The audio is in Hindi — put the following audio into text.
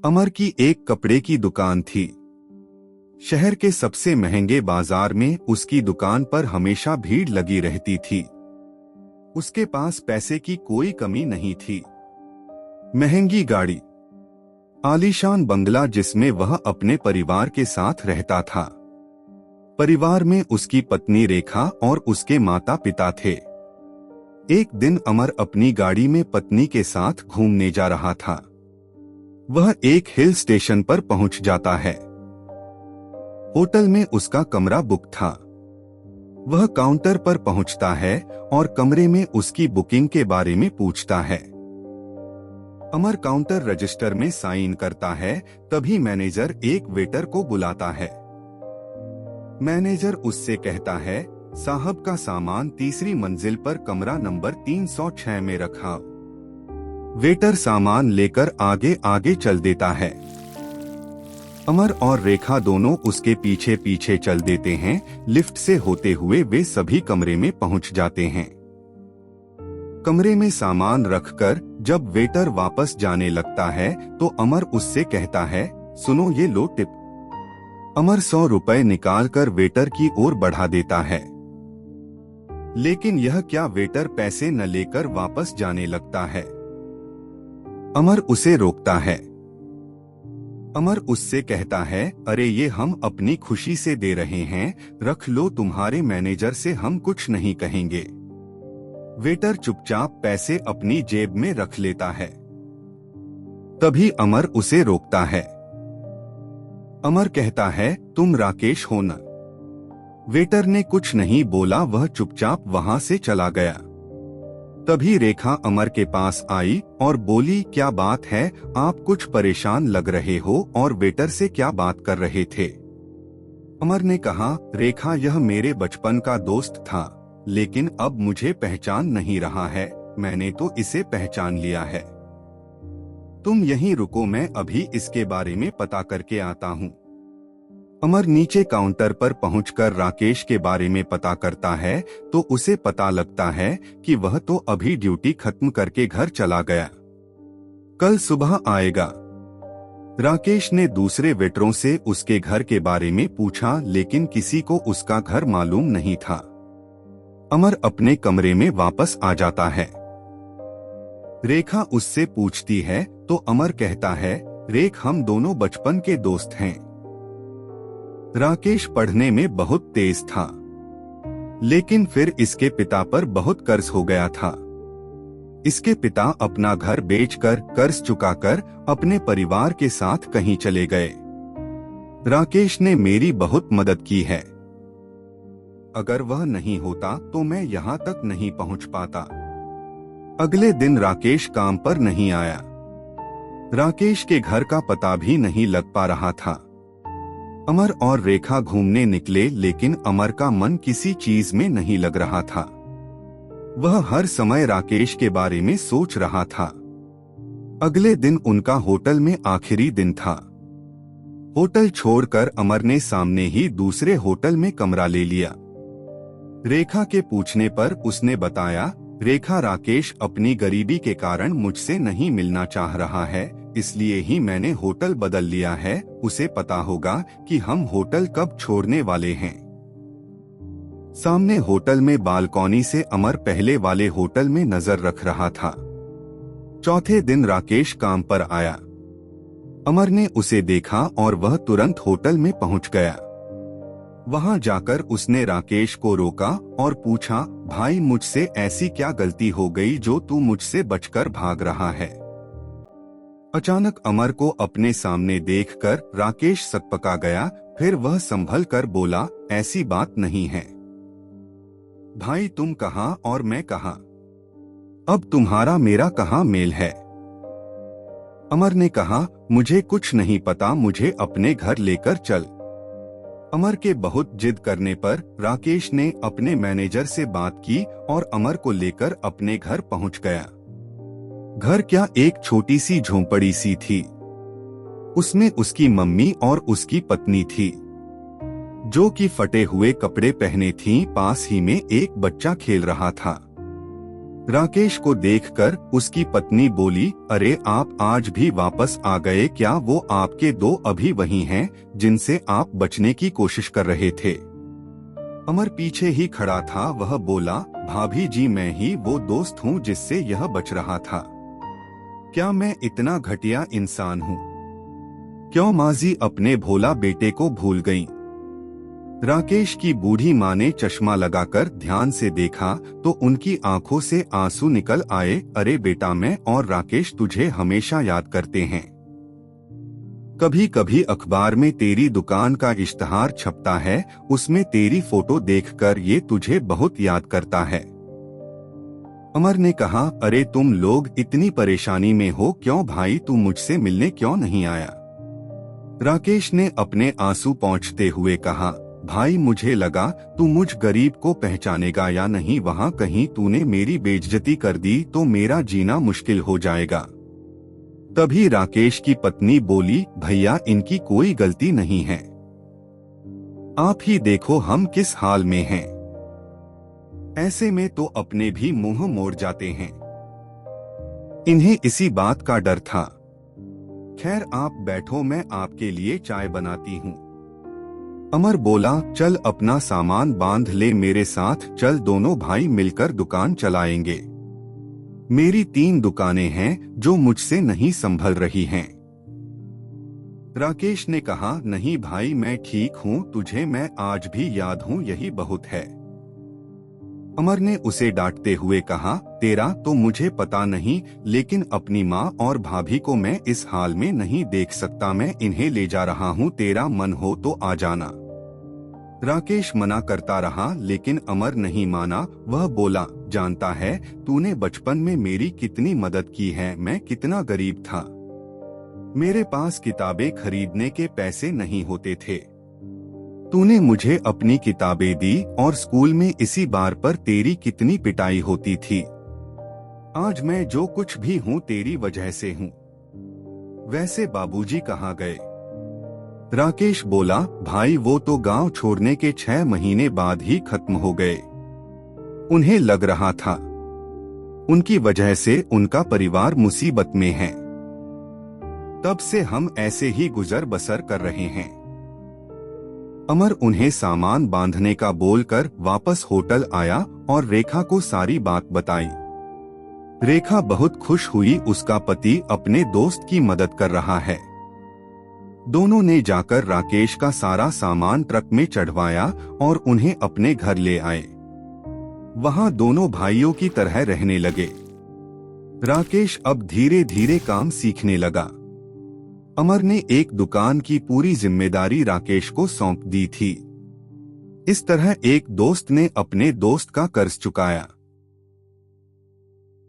अमर की एक कपड़े की दुकान थी। शहर के सबसे महंगे बाजार में उसकी दुकान पर हमेशा भीड़ लगी रहती थी। उसके पास पैसे की कोई कमी नहीं थी। महंगी गाड़ी, आलीशान बंगला जिसमें वह अपने परिवार के साथ रहता था। परिवार में उसकी पत्नी रेखा और उसके माता पिता थे। एक दिन अमर अपनी गाड़ी में पत्नी के साथ घूमने जा रहा था। वह एक हिल स्टेशन पर पहुंच जाता है। होटल में उसका कमरा बुक था। वह काउंटर पर पहुंचता है और कमरे में उसकी बुकिंग के बारे में पूछता है। अमर काउंटर रजिस्टर में साइन करता है, तभी मैनेजर एक वेटर को बुलाता है। मैनेजर उससे कहता है, साहब का सामान तीसरी मंजिल पर कमरा नंबर 306 में रखा। वेटर सामान लेकर आगे आगे चल देता है। अमर और रेखा दोनों उसके पीछे पीछे चल देते हैं। लिफ्ट से होते हुए वे सभी कमरे में पहुंच जाते हैं। कमरे में सामान रखकर जब वेटर वापस जाने लगता है तो अमर उससे कहता है, सुनो ये लो टिप। अमर 100 रुपए निकालकर वेटर की ओर बढ़ा देता है। लेकिन यह क्या, वेटर पैसे न लेकर वापस जाने लगता है। अमर उसे रोकता है। अमर उससे कहता है, अरे ये हम अपनी खुशी से दे रहे हैं, रख लो, तुम्हारे मैनेजर से हम कुछ नहीं कहेंगे। वेटर चुपचाप पैसे अपनी जेब में रख लेता है। तभी अमर उसे रोकता है। अमर कहता है, तुम राकेश हो न? वेटर ने कुछ नहीं बोला, वह चुपचाप वहां से चला गया। तभी रेखा अमर के पास आई और बोली, क्या बात है, आप कुछ परेशान लग रहे हो और वेटर से क्या बात कर रहे थे? अमर ने कहा, रेखा यह मेरे बचपन का दोस्त था, लेकिन अब मुझे पहचान नहीं रहा है, मैंने तो इसे पहचान लिया है। तुम यहीं रुको, मैं अभी इसके बारे में पता करके आता हूँ। अमर नीचे काउंटर पर पहुंचकर राकेश के बारे में पता करता है तो उसे पता लगता है कि वह तो अभी ड्यूटी खत्म करके घर चला गया, कल सुबह आएगा। राकेश ने दूसरे वेटरों से उसके घर के बारे में पूछा, लेकिन किसी को उसका घर मालूम नहीं था। अमर अपने कमरे में वापस आ जाता है। रेखा उससे पूछती है तो अमर कहता है, रेख हम दोनों बचपन के दोस्त हैं। राकेश पढ़ने में बहुत तेज था, लेकिन फिर इसके पिता पर बहुत कर्ज हो गया था। इसके पिता अपना घर बेचकर कर्ज चुकाकर अपने परिवार के साथ कहीं चले गए। राकेश ने मेरी बहुत मदद की है। अगर वह नहीं होता तो मैं यहाँ तक नहीं पहुँच पाता। अगले दिन राकेश काम पर नहीं आया। राकेश के घर का पता भी नहीं लग पा रहा था। अमर और रेखा घूमने निकले, लेकिन अमर का मन किसी चीज में नहीं लग रहा था। वह हर समय राकेश के बारे में सोच रहा था। अगले दिन उनका होटल में आखिरी दिन था। होटल छोड़कर अमर ने सामने ही दूसरे होटल में कमरा ले लिया। रेखा के पूछने पर उसने बताया, रेखा, राकेश अपनी गरीबी के कारण मुझसे नहीं मिलना चाह रहा है, इसलिए ही मैंने होटल बदल लिया है। उसे पता होगा कि हम होटल कब छोड़ने वाले हैं। सामने होटल में बालकनी से अमर पहले वाले होटल में नजर रख रहा था। चौथे दिन राकेश काम पर आया। अमर ने उसे देखा और वह तुरंत होटल में पहुंच गया। वहां जाकर उसने राकेश को रोका और पूछा, भाई मुझसे ऐसी क्या गलती हो गई जो तू मुझसे बचकर भाग रहा है? अचानक अमर को अपने सामने देखकर राकेश सकपका गया। फिर वह संभल कर बोला, ऐसी बात नहीं है भाई, तुम कहाँ और मैं कहाँ? अब तुम्हारा मेरा कहाँ मेल है? अमर ने कहा, मुझे कुछ नहीं पता, मुझे अपने घर लेकर चल। अमर के बहुत जिद करने पर राकेश ने अपने मैनेजर से बात की और अमर को लेकर अपने घर पहुंच गया। घर क्या, एक छोटी सी झोंपड़ी सी थी। उसमें उसकी मम्मी और उसकी पत्नी थी, जो कि फटे हुए कपड़े पहने थीं। पास ही में एक बच्चा खेल रहा था। राकेश को देखकर उसकी पत्नी बोली, अरे आप आज भी वापस आ गए क्या? वो आपके दो अभी वही हैं जिनसे आप बचने की कोशिश कर रहे थे। अमर पीछे ही खड़ा था। वह बोला, भाभी जी मैं ही वो दोस्त हूँ जिससे यह बच रहा था। क्या मैं इतना घटिया इंसान हूँ? क्यों माजी अपने भोला बेटे को भूल गईं? राकेश की बूढ़ी माँ ने चश्मा लगाकर ध्यान से देखा तो उनकी आंखों से आंसू निकल आए। अरे बेटा, मैं और राकेश तुझे हमेशा याद करते हैं। कभी कभी अखबार में तेरी दुकान का इश्तहार छपता है, उसमें तेरी फोटो देखकर ये तुझे बहुत याद करता है। अमर ने कहा, अरे तुम लोग इतनी परेशानी में हो क्यों भाई? तू मुझसे मिलने क्यों नहीं आया? राकेश ने अपने आंसू पोंछते हुए कहा, भाई मुझे लगा तू मुझ गरीब को पहचानेगा या नहीं। वहाँ कहीं तूने मेरी बेइज्जती कर दी तो मेरा जीना मुश्किल हो जाएगा। तभी राकेश की पत्नी बोली, भैया इनकी कोई गलती नहीं है। आप ही देखो हम किस हाल में हैं। ऐसे में तो अपने भी मुंह मोड़ जाते हैं। इन्हें इसी बात का डर था। खैर आप बैठो, मैं आपके लिए चाय बनाती हूँ। अमर बोला, चल अपना सामान बांध ले मेरे साथ चल, दोनों भाई मिलकर दुकान चलाएंगे। मेरी 3 दुकानें हैं जो मुझसे नहीं संभल रही हैं। राकेश ने कहा, नहीं भाई मैं ठीक हूँ, तुझे मैं आज भी याद हूँ, यही बहुत है। अमर ने उसे डांटते हुए कहा, तेरा तो मुझे पता नहीं, लेकिन अपनी माँ और भाभी को मैं इस हाल में नहीं देख सकता। मैं इन्हें ले जा रहा हूँ, तेरा मन हो तो आ जाना। राकेश मना करता रहा लेकिन अमर नहीं माना। वह बोला, जानता है तूने बचपन में मेरी कितनी मदद की है, मैं कितना गरीब था। मेरे पास किताबें खरीदने के पैसे नहीं होते थे। तूने मुझे अपनी किताबें दी और स्कूल में इसी बार पर तेरी कितनी पिटाई होती थी। आज मैं जो कुछ भी हूँ तेरी वजह से हूँ। वैसे बाबूजी कहाँ गए? राकेश बोला, भाई वो तो गांव छोड़ने के 6 महीने बाद ही खत्म हो गए। उन्हें लग रहा था उनकी वजह से उनका परिवार मुसीबत में है। तब से हम ऐसे ही गुजर बसर कर रहे हैं। अमर उन्हें सामान बांधने का बोलकर वापस होटल आया और रेखा को सारी बात बताई। रेखा बहुत खुश हुई, उसका पति अपने दोस्त की मदद कर रहा है। दोनों ने जाकर राकेश का सारा सामान ट्रक में चढ़वाया और उन्हें अपने घर ले आए। वहां दोनों भाइयों की तरह रहने लगे। राकेश अब धीरे धीरे काम सीखने लगा। अमर ने एक दुकान की पूरी जिम्मेदारी राकेश को सौंप दी थी। इस तरह एक दोस्त ने अपने दोस्त का कर्ज चुकाया।